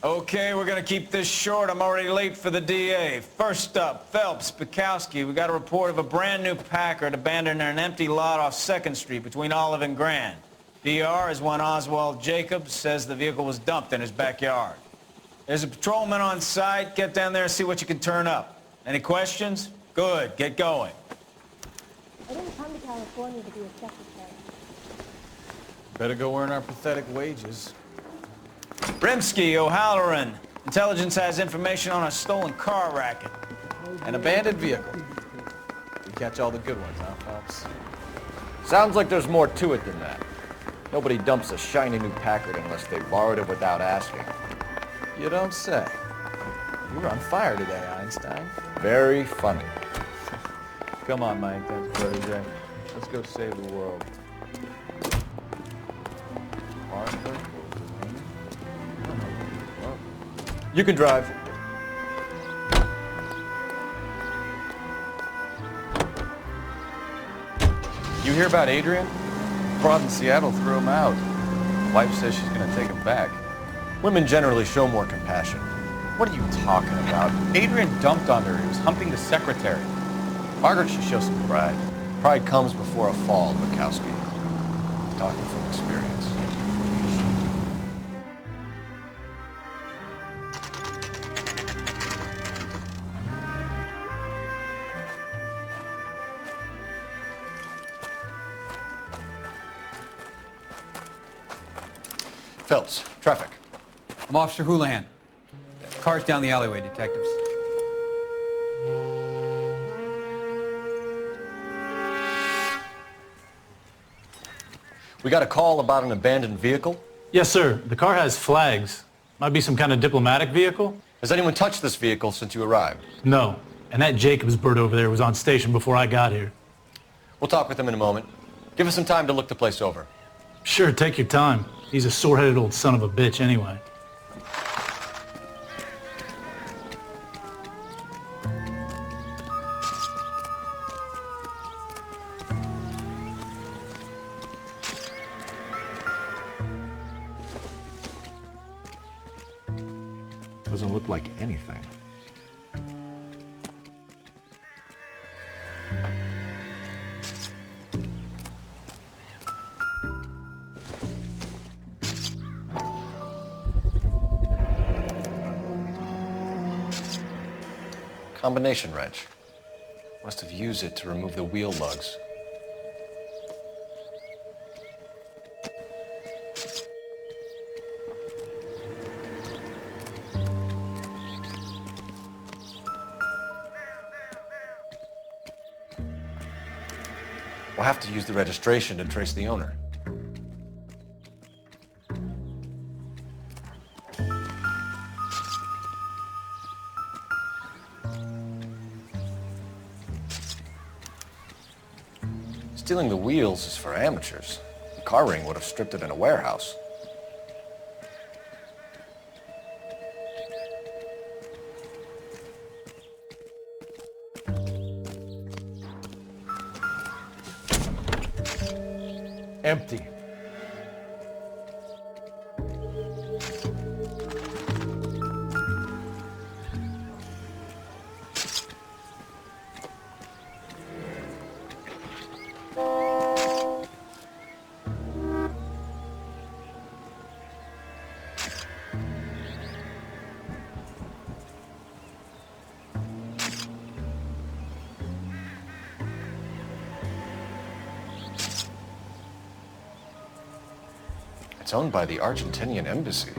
Okay, we're gonna keep this short. I'm already late for the DA. First up, Phelps, Bukowski. We got a report of a brand new Packard abandoned in an empty lot off 2nd Street between Olive and Grand. DR is one Oswald Jacobs says the vehicle was dumped in his backyard. There's a patrolman on site. Get down there and see what you can turn up. Any questions? Good, get going. I didn't come to California to be a secretary. Better go earn our pathetic wages. Rimsky, O'Halloran. Intelligence has information on a stolen car racket. An abandoned vehicle. We catch all the good ones, huh, Phelps? Sounds like there's more to it than that. Nobody dumps a shiny new Packard unless they borrowed it without asking. You don't say. You were on fire today, Einstein. Very funny. Come on, my intense protege. Let's go save the world. You can drive. You hear about Adrian? Fraud in Seattle threw him out. Wife says she's gonna take him back. Women generally show more compassion. What are you talking about? Adrian dumped on her. He was humping the secretary. Margaret should show some pride. Pride comes before a fall, Bukowski. Talking from experience. Phelps, traffic. I'm Officer Houlihan. Car's down the alleyway, detectives. We got a call about an abandoned vehicle. Yes, sir. The car has flags. Might be some kind of diplomatic vehicle. Has anyone touched this vehicle since you arrived? No. And that Jacobs bird over there was on station before I got here. We'll talk with him in a moment. Give us some time to look the place over. Sure, take your time. He's a sore-headed old son of a bitch anyway. Doesn't look like anything. Combination wrench. Must have used it to remove the wheel lugs. We'll have to use the registration to trace the owner. Stealing the wheels is for amateurs. The car ring would have stripped it in a warehouse. Empty. It's owned by the Argentinian embassy.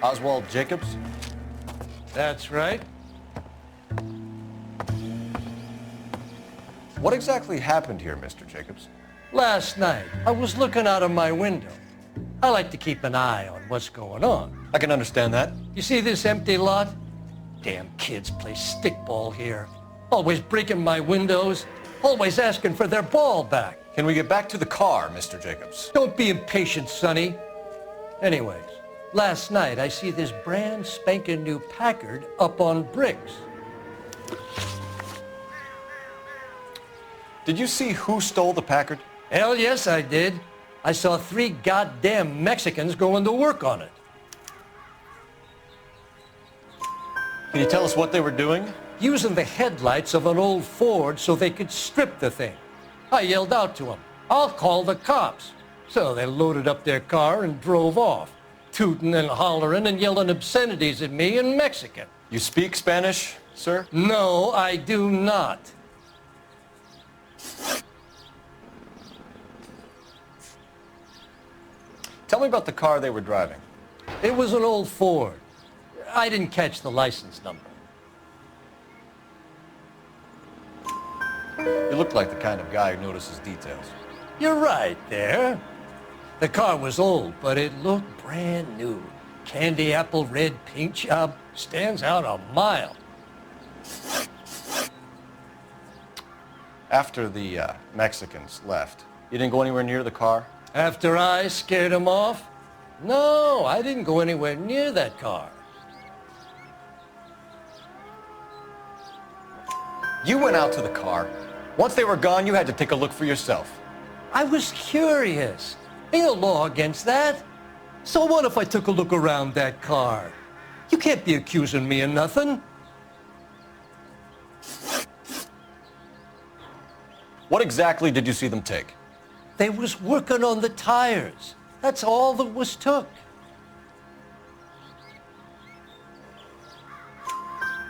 Oswald Jacobs? That's right. What exactly happened here, Mr. Jacobs? Last night, I was looking out of my window. I like to keep an eye on what's going on. I can understand that. You see this empty lot? Damn kids play stickball here. Always breaking my windows. Always asking for their ball back. Can we get back to the car, Mr. Jacobs? Don't be impatient, Sonny. Anyways, last night I see this brand spanking new Packard up on bricks. Did you see who stole the Packard? Hell yes, I did. I saw 3 goddamn Mexicans going to work on it. Can you tell us what they were doing? Using the headlights of an old Ford so they could strip the thing. I yelled out to them, "I'll call the cops." So they loaded up their car and drove off, tooting and hollering and yelling obscenities at me in Mexican. You speak Spanish, sir? No, I do not. Tell me about the car they were driving. It was an old Ford. I didn't catch the license number. You look like the kind of guy who notices details. You're right there. The car was old, but it looked brand new. Candy apple red paint job stands out a mile. After the Mexicans left, you didn't go anywhere near the car? After I scared him off? No, I didn't go anywhere near that car. You went out to the car. Once they were gone, you had to take a look for yourself. I was curious. Ain't no law against that. So what if I took a look around that car? You can't be accusing me of nothing. What exactly did you see them take? They was working on the tires. That's all that was took.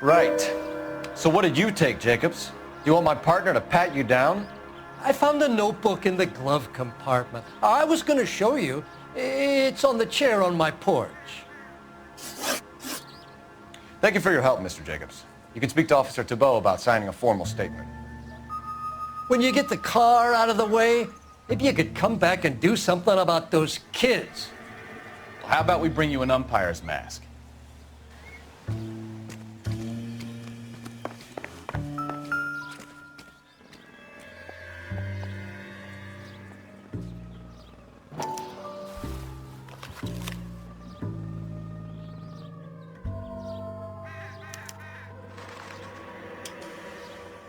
Right. So what did you take, Jacobs? Do you want my partner to pat you down? I found a notebook in the glove compartment. I was going to show you. It's on the chair on my porch. Thank you for your help, Mr. Jacobs. You can speak to Officer Thibault about signing a formal statement. When you get the car out of the way, maybe you could come back and do something about those kids. Well, how about we bring you an umpire's mask?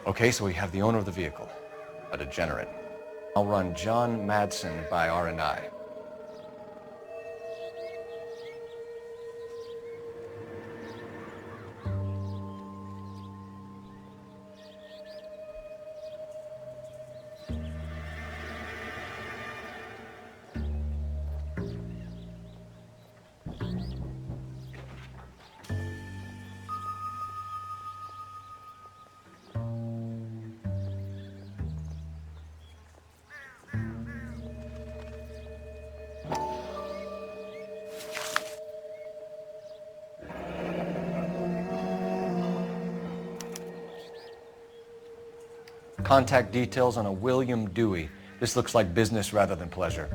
Okay, so we have the owner of the vehicle, a degenerate. I'll run John Madsen by R&I. Contact details on a William Dewey. This looks like business rather than pleasure.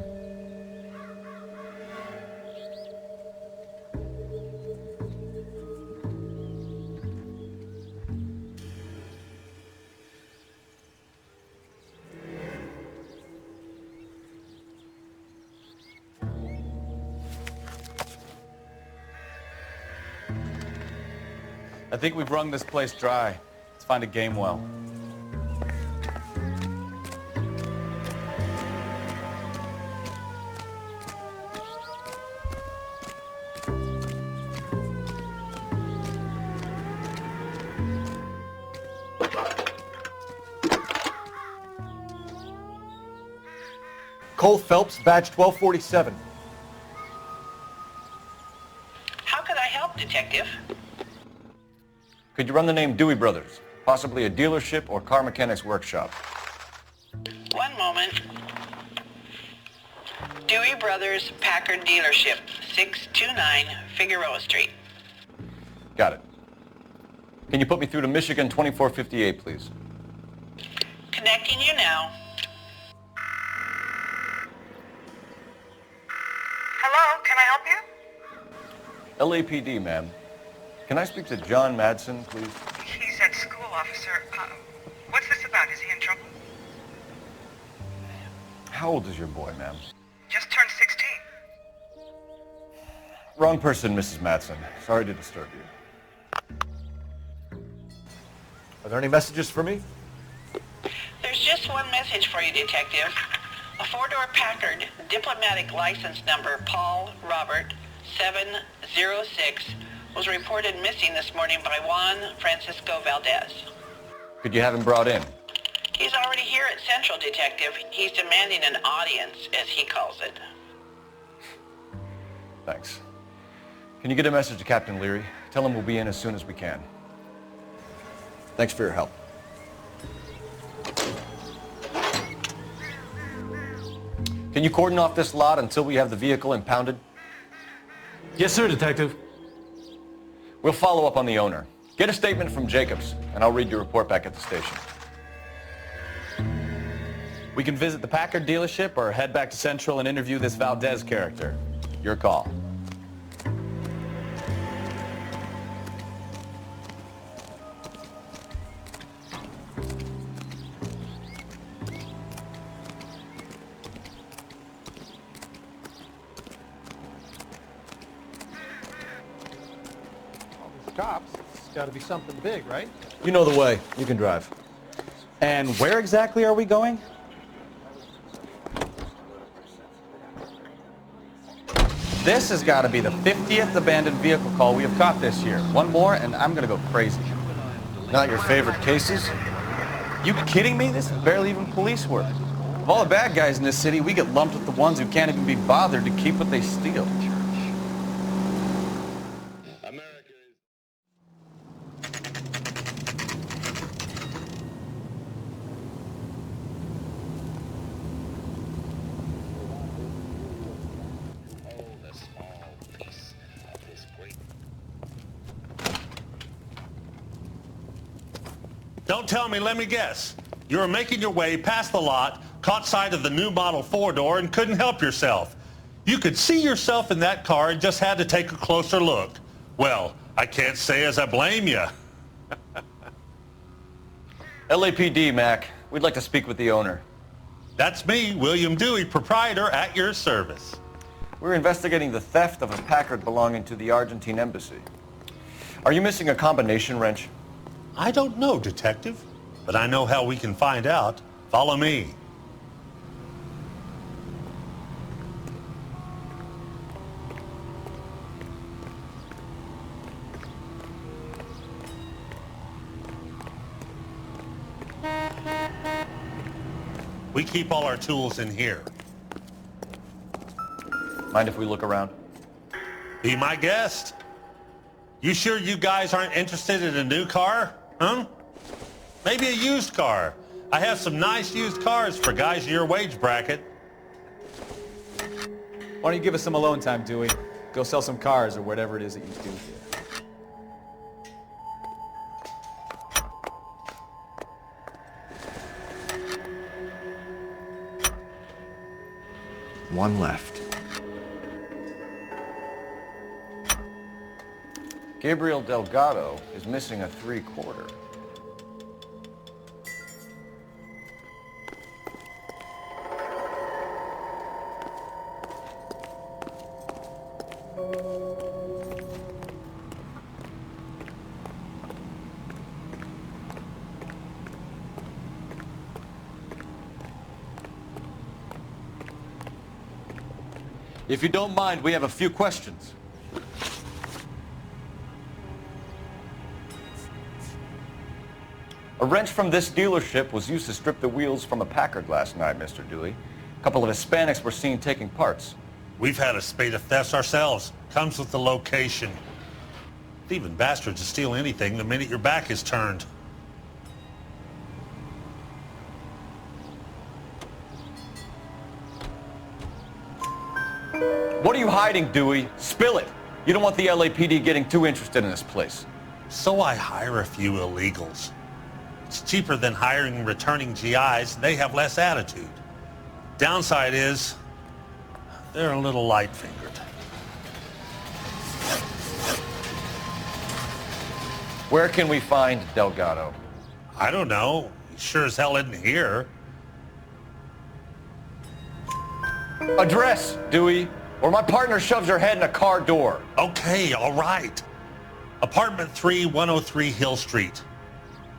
I think we've wrung this place dry. Let's find a game well. Coul Felps, badge 1247. How can I help, Detective? Could you run the name Dewey Brothers? Possibly a dealership or car mechanics workshop. One moment. Dewey Brothers Packard Dealership, 629 Figueroa Street. Got it. Can you put me through to Michigan 2458, please? Connecting you now. Hello, can I help you? LAPD, ma'am. Can I speak to John Madsen, please? He's at school, officer. What's this about? Is he in trouble? How old is your boy, ma'am? Just turned 16. Wrong person, Mrs. Matson. Sorry to disturb you. Are there any messages for me? There's just one message for you, Detective. A four-door Packard, diplomatic license number Paul Robert 706, was reported missing this morning by Juan Francisco Valdez. Could you have him brought in? He's already here at Central, Detective. He's demanding an audience, as he calls it. Thanks. Can you get a message to Captain Leary? Tell him we'll be in as soon as we can. Thanks for your help. Can you cordon off this lot until we have the vehicle impounded? Yes, sir, Detective. We'll follow up on the owner. Get a statement from Jacobs, and I'll read your report back at the station. We can visit the Packard dealership or head back to Central and interview this Valdez character. Your call. Cops, it's got to be something big, right? You know the way. You can drive. And where exactly are we going? This has got to be the 50th abandoned vehicle call we have caught this year. One more and I'm going to go crazy. Not your favorite cases? You kidding me? This is barely even police work. Of all the bad guys in this city, we get lumped with the ones who can't even be bothered to keep what they steal. Don't tell me, let me guess. You were making your way past the lot, caught sight of the new model four-door, and couldn't help yourself. You could see yourself in that car and just had to take a closer look. Well, I can't say as I blame you. LAPD, Mac. We'd like to speak with the owner. That's me, William Dewey, proprietor, at your service. We're investigating the theft of a Packard belonging to the Argentine embassy. Are you missing a combination wrench? I don't know, Detective, but I know how we can find out. Follow me. We keep all our tools in here. Mind if we look around? Be my guest. You sure you guys aren't interested in a new car? Huh? Maybe a used car. I have some nice used cars for guys in your wage bracket. Why don't you give us some alone time, Dewey? Go sell some cars or whatever it is that you do here. One left. Gabriel Delgado is missing a 3/4. If you don't mind, we have a few questions. A wrench from this dealership was used to strip the wheels from a Packard last night, Mr. Dewey. A couple of Hispanics were seen taking parts. We've had a spate of thefts ourselves. Comes with the location. Thieving bastards to steal anything the minute your back is turned. What are you hiding, Dewey? Spill it. You don't want the LAPD getting too interested in this place. So I hire a few illegals. It's cheaper than hiring returning GIs. They have less attitude. Downside is, they're a little light-fingered. Where can we find Delgado? I don't know. He sure as hell isn't here. Address, Dewey. Or my partner shoves her head in a car door. Okay, all right. Apartment 3, 103 Hill Street.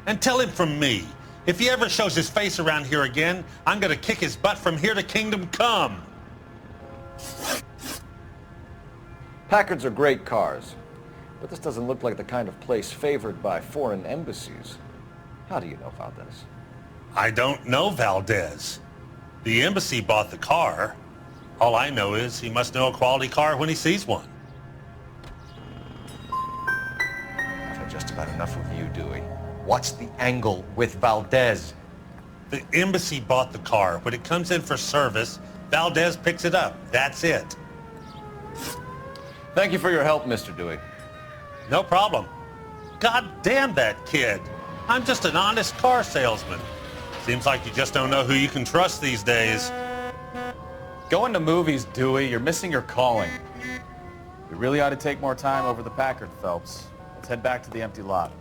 And tell him from me, if he ever shows his face around here again, I'm gonna kick his butt from here to kingdom come. Packards are great cars, but this doesn't look like the kind of place favored by foreign embassies. How do you know Valdez? I don't know Valdez. The embassy bought the car. All I know is he must know a quality car when he sees one. I've had just about enough of you, Dewey. What's the angle with Valdez? The embassy bought the car. When it comes in for service, Valdez picks it up. That's it. Thank you for your help, Mr. Dewey. No problem. God damn that kid. I'm just an honest car salesman. Seems like you just don't know who you can trust these days. Going to movies, Dewey. You're missing your calling. We really ought to take more time over the Packard, Phelps. Let's head back to the empty lot.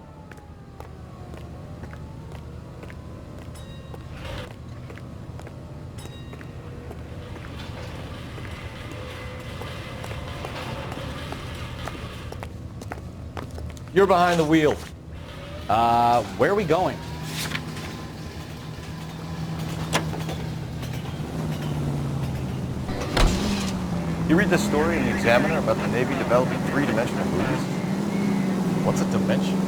You're behind the wheel. Where are we going? You read this story in the Examiner about the Navy developing three-dimensional movies? What's a dimension?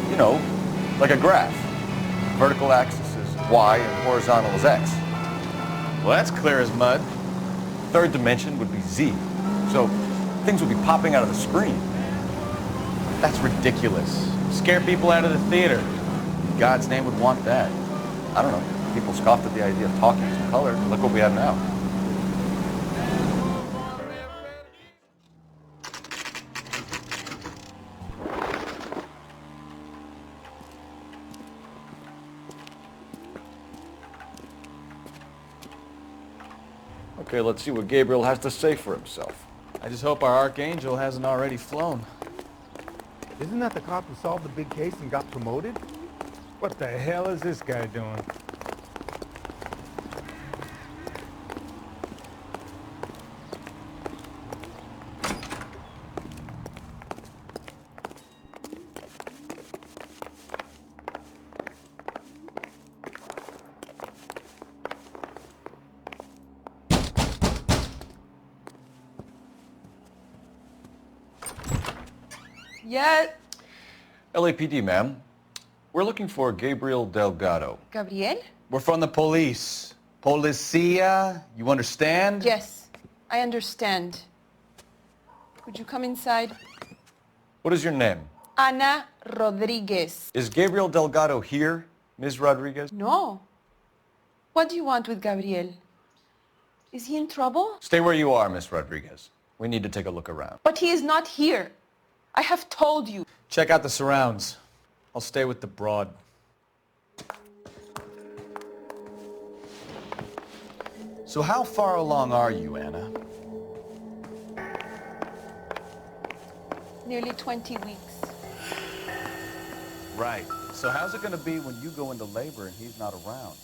You know, like a graph. Vertical axis is Y and horizontal is X. Well, that's clear as mud. Third dimension would be Z. So things would be popping out of the screen. That's ridiculous. Scare people out of the theater. In God's name would want that. I don't know. People scoffed at the idea of talking in color. Look what we have now. Okay, let's see what Gabriel has to say for himself. I just hope our archangel hasn't already flown. Isn't that the cop who solved the big case and got promoted? What the hell is this guy doing? Yeah. LAPD, ma'am. We're looking for Gabriel Delgado. Gabriel? We're from the police. Policia, you understand? Yes, I understand. Could you come inside? What is your name? Ana Rodriguez. Is Gabriel Delgado here, Ms. Rodriguez? No. What do you want with Gabriel? Is he in trouble? Stay where you are, Ms. Rodriguez. We need to take a look around. But he is not here. I have told you. Check out the surrounds. I'll stay with the broad. So how far along are you, Anna? Nearly 20 weeks. Right. So how's it going to be when you go into labor and he's not around?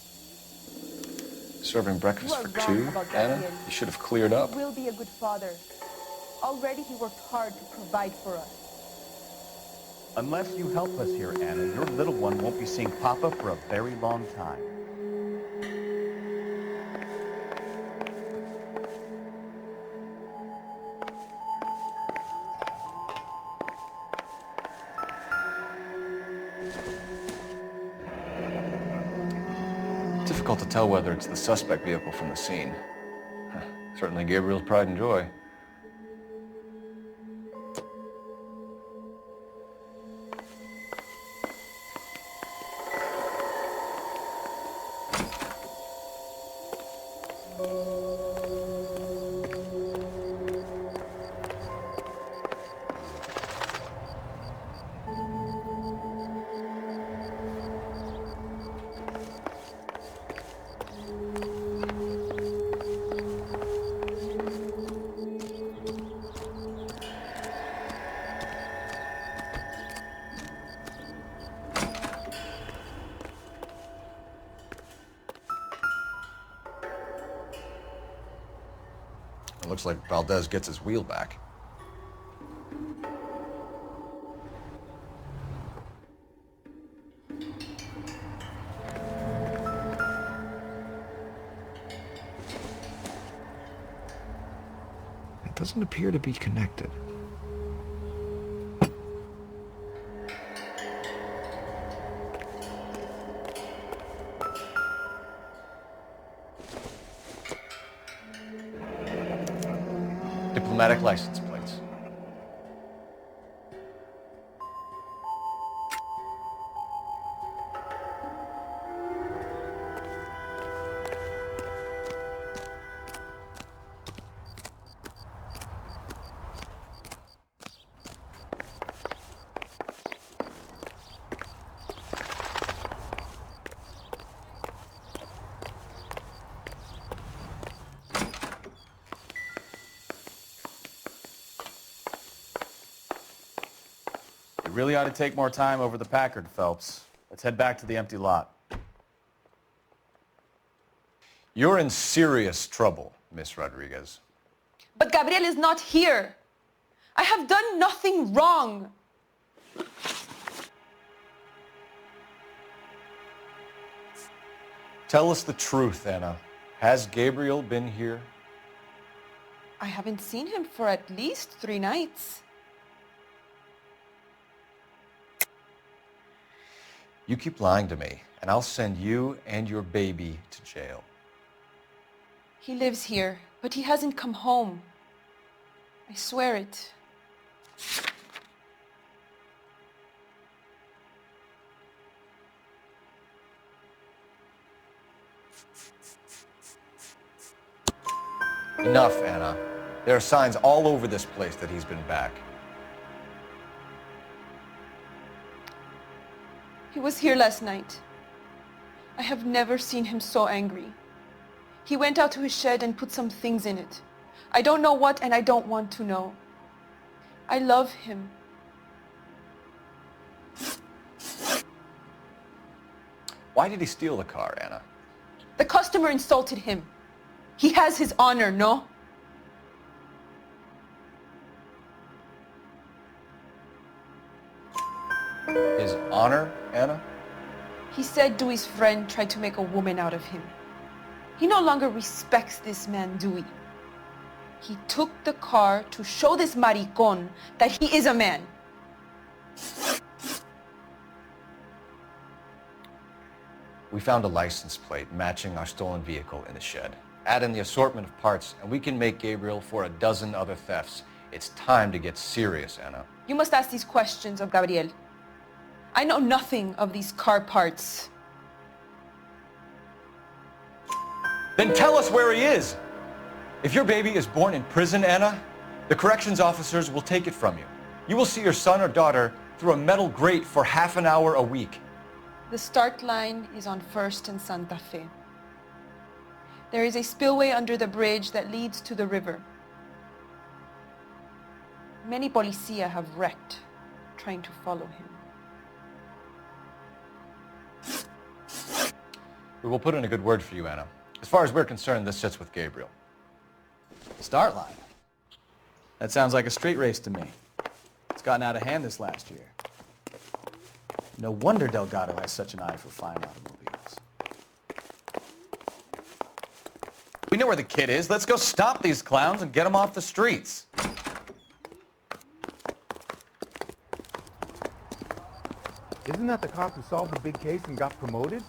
Serving breakfast You are for wrong two, about Anna? Gabriel. You should have cleared up. He will be a good father. Already he worked hard to provide for us. Unless you help us here, Anna, your little one won't be seeing Papa for a very long time. Difficult to tell whether it's the suspect vehicle from the scene. Certainly Gabriel's pride and joy. Looks like Valdez gets his wheel back. It doesn't appear to be connected. Diplomatic license plates. You really ought to take more time over the Packard, Phelps. Let's head back to the empty lot. You're in serious trouble, Miss Rodriguez. But Gabriel is not here. I have done nothing wrong. Tell us the truth, Anna. Has Gabriel been here? I haven't seen him for at least 3 nights. You keep lying to me, and I'll send you and your baby to jail. He lives here, but he hasn't come home. I swear it. Enough, Anna. There are signs all over this place that he's been back. He was here last night. I have never seen him so angry. He went out to his shed and put some things in it. I don't know what, and I don't want to know. I love him. Why did he steal the car, Anna? The customer insulted him. He has his honor, no? His honor, Anna? He said Dewey's friend tried to make a woman out of him. He no longer respects this man, Dewey. He took the car to show this maricón that he is a man. We found a license plate matching our stolen vehicle in the shed. Add in the assortment of parts, and we can make Gabriel for a dozen other thefts. It's time to get serious, Anna. You must ask these questions of Gabriel. I know nothing of these car parts. Then tell us where he is! If your baby is born in prison, Anna, the corrections officers will take it from you. You will see your son or daughter through a metal grate for half an hour a week. The start line is on 1st and Santa Fe. There is a spillway under the bridge that leads to the river. Many policia have wrecked trying to follow him. We will put in a good word for you, Anna. As far as we're concerned, this sits with Gabriel. Start line. That sounds like a straight race to me. It's gotten out of hand this last year. No wonder Delgado has such an eye for fine automobiles. We know where the kid is. Let's go stop these clowns and get them off the streets. Isn't that the cop who solved the big case and got promoted?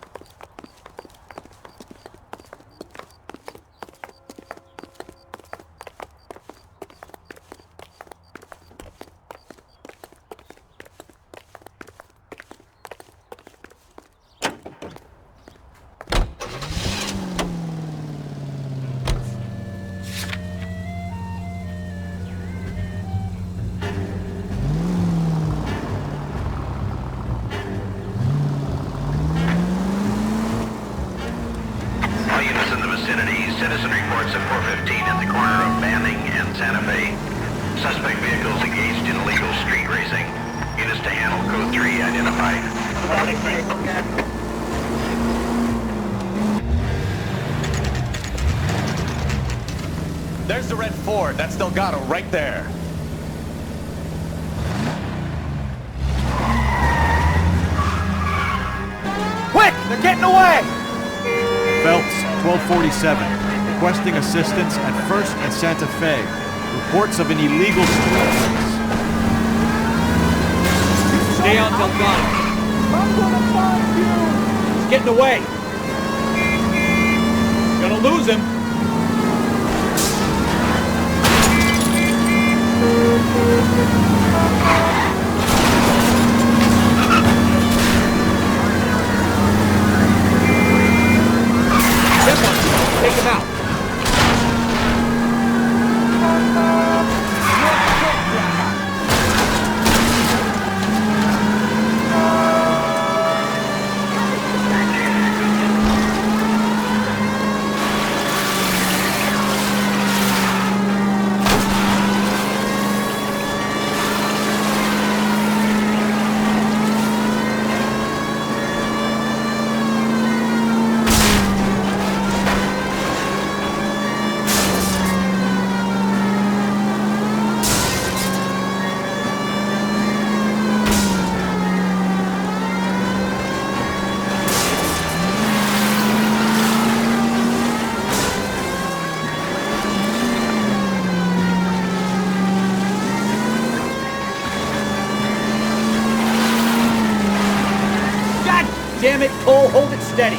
Citizen reports at 415 at the corner of Banning and Santa Fe. Suspect vehicles engaged in illegal street racing. Units to handle code 3 identified. There's the red red Ford. That's Delgado right there. Quick! They're getting away! Phelps, 1247. Requesting assistance at 1st and Santa Fe. Reports of an illegal street race. Stay on Delgado. I'm gonna find you! He's getting away. Gonna lose him. Take him out. Damn it, Cole, hold it steady.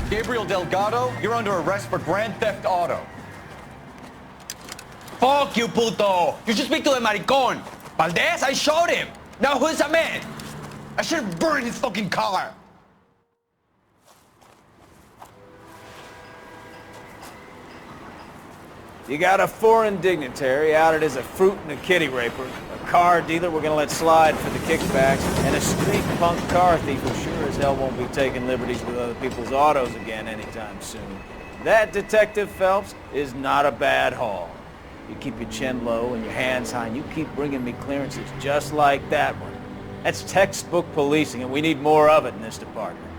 Gabriel Delgado, you're under arrest for grand theft auto. Fuck you, puto! You should speak to the maricón. Valdez, I showed him. Now who's a man? I should have burned his fucking car. You got a foreign dignitary outed as a fruit and a kitty raper, a car dealer we're gonna let slide for the kickbacks, and a street punk car thief who sure as hell won't be taking liberties with other people's autos again anytime soon. That, Detective Phelps, is not a bad haul. You keep your chin low and your hands high, and you keep bringing me clearances just like that one. That's textbook policing, and we need more of it in this department.